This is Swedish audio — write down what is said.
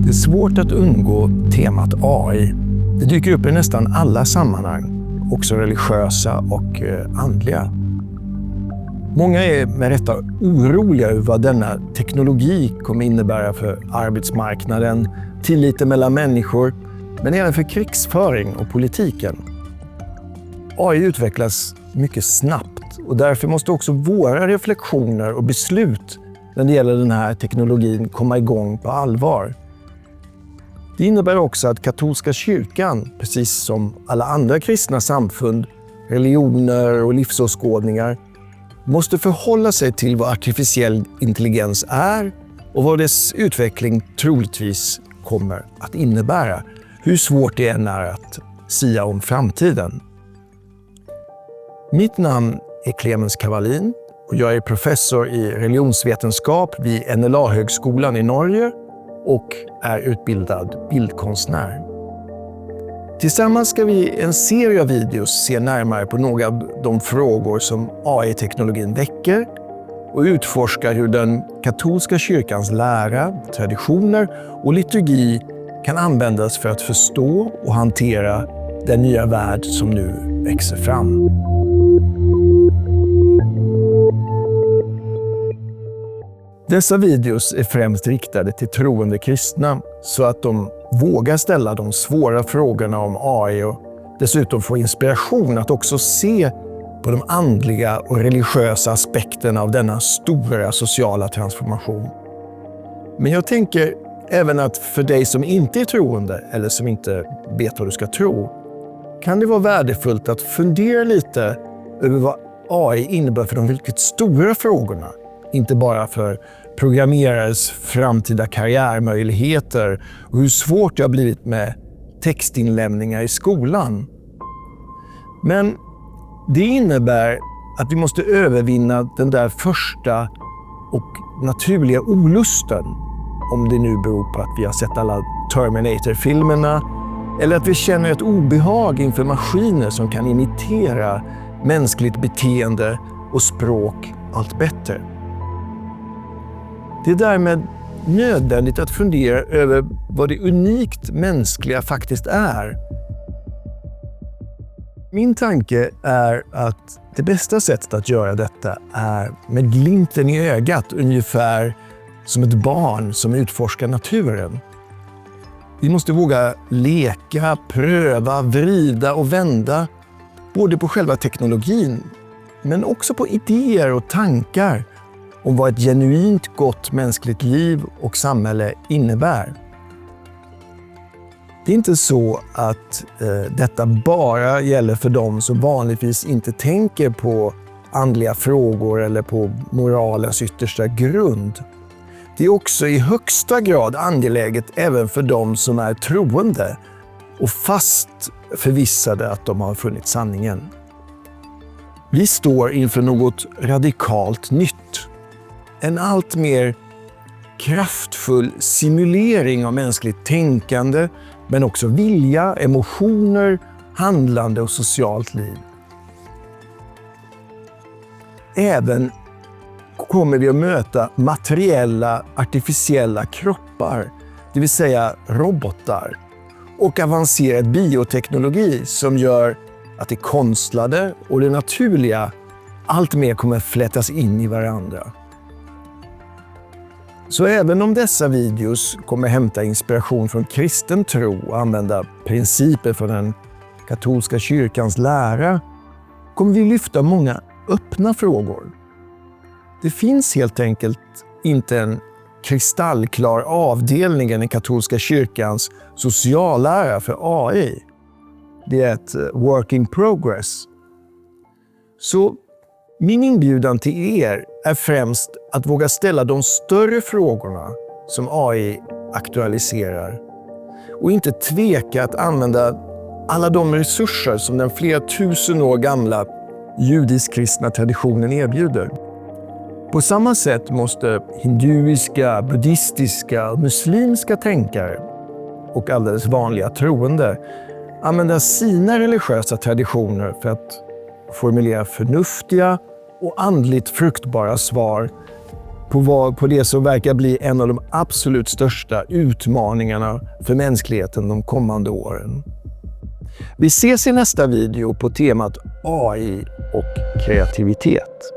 Det är svårt att undgå temat AI. Det dyker upp i nästan alla sammanhang, också religiösa och andliga. Många är med rätta oroliga över vad denna teknologi kommer innebära för arbetsmarknaden, tilliten mellan människor, men även för krigsföring och politiken. AI utvecklas mycket snabbt och därför måste också våra reflektioner och beslut när det gäller den här teknologin komma igång på allvar. Det innebär också att katolska kyrkan, precis som alla andra kristna samfund, religioner och livsåskådningar, måste förhålla sig till vad artificiell intelligens är och vad dess utveckling troligtvis kommer att innebära, hur svårt det än är att sia om framtiden. Mitt namn är Clemens Cavallin och jag är professor i religionsvetenskap vid NLA-högskolan i Norge och är utbildad bildkonstnär. Tillsammans ska vi i en serie av videos se närmare på några av de frågor som AI-teknologin väcker och utforska hur den katolska kyrkans lära, traditioner och liturgi kan användas för att förstå och hantera den nya värld som nu växer fram. Dessa videos är främst riktade till troende kristna så att de vågar ställa de svåra frågorna om AI och dessutom få inspiration att också se på de andliga och religiösa aspekterna av denna stora sociala transformation. Men jag tänker även att för dig som inte är troende eller som inte vet vad du ska tro, kan det vara värdefullt att fundera lite över vad AI innebär för de riktigt stora frågorna. Inte bara för programmerares framtida karriärmöjligheter och hur svårt det har blivit med textinlämningar i skolan. Men det innebär att vi måste övervinna den där första och naturliga olusten, om det nu beror på att vi har sett alla Terminator-filmerna eller att vi känner ett obehag inför maskiner som kan imitera mänskligt beteende och språk allt bättre. Det är därmed nödvändigt att fundera över vad det unikt mänskliga faktiskt är. Min tanke är att det bästa sättet att göra detta är med glimten i ögat, ungefär som ett barn som utforskar naturen. Vi måste våga leka, pröva, vrida och vända både på själva teknologin men också på idéer och tankar om vad ett genuint gott mänskligt liv och samhälle innebär. Det är inte så att detta bara gäller för dem som vanligtvis inte tänker på andliga frågor eller på moralens yttersta grund. Det är också i högsta grad angeläget även för dem som är troende och fast förvissade att de har funnit sanningen. Vi står inför något radikalt nytt. En allt mer kraftfull simulering av mänskligt tänkande, men också vilja, emotioner, handlande och socialt liv. Även kommer vi att möta materiella, artificiella kroppar, det vill säga robotar, och avancerad bioteknologi som gör att det konstlade och det naturliga allt mer kommer flätas in i varandra. Så även om dessa videos kommer hämta inspiration från kristen tro och använda principer från den katolska kyrkans lära, kommer vi lyfta många öppna frågor. Det finns helt enkelt inte en kristallklar avdelning i den katolska kyrkans sociallära för AI. Det är ett work in progress. Så min inbjudan till er är främst att våga ställa de större frågorna som AI aktualiserar och inte tveka att använda alla de resurser som den flera tusen år gamla judisk-kristna traditionen erbjuder. På samma sätt måste hinduiska, buddhistiska och muslimska tänkare och alldeles vanliga troende använda sina religiösa traditioner för att formulera förnuftiga och andligt fruktbara svar på det som verkar bli en av de absolut största utmaningarna för mänskligheten de kommande åren. Vi ses i nästa video på temat AI och kreativitet.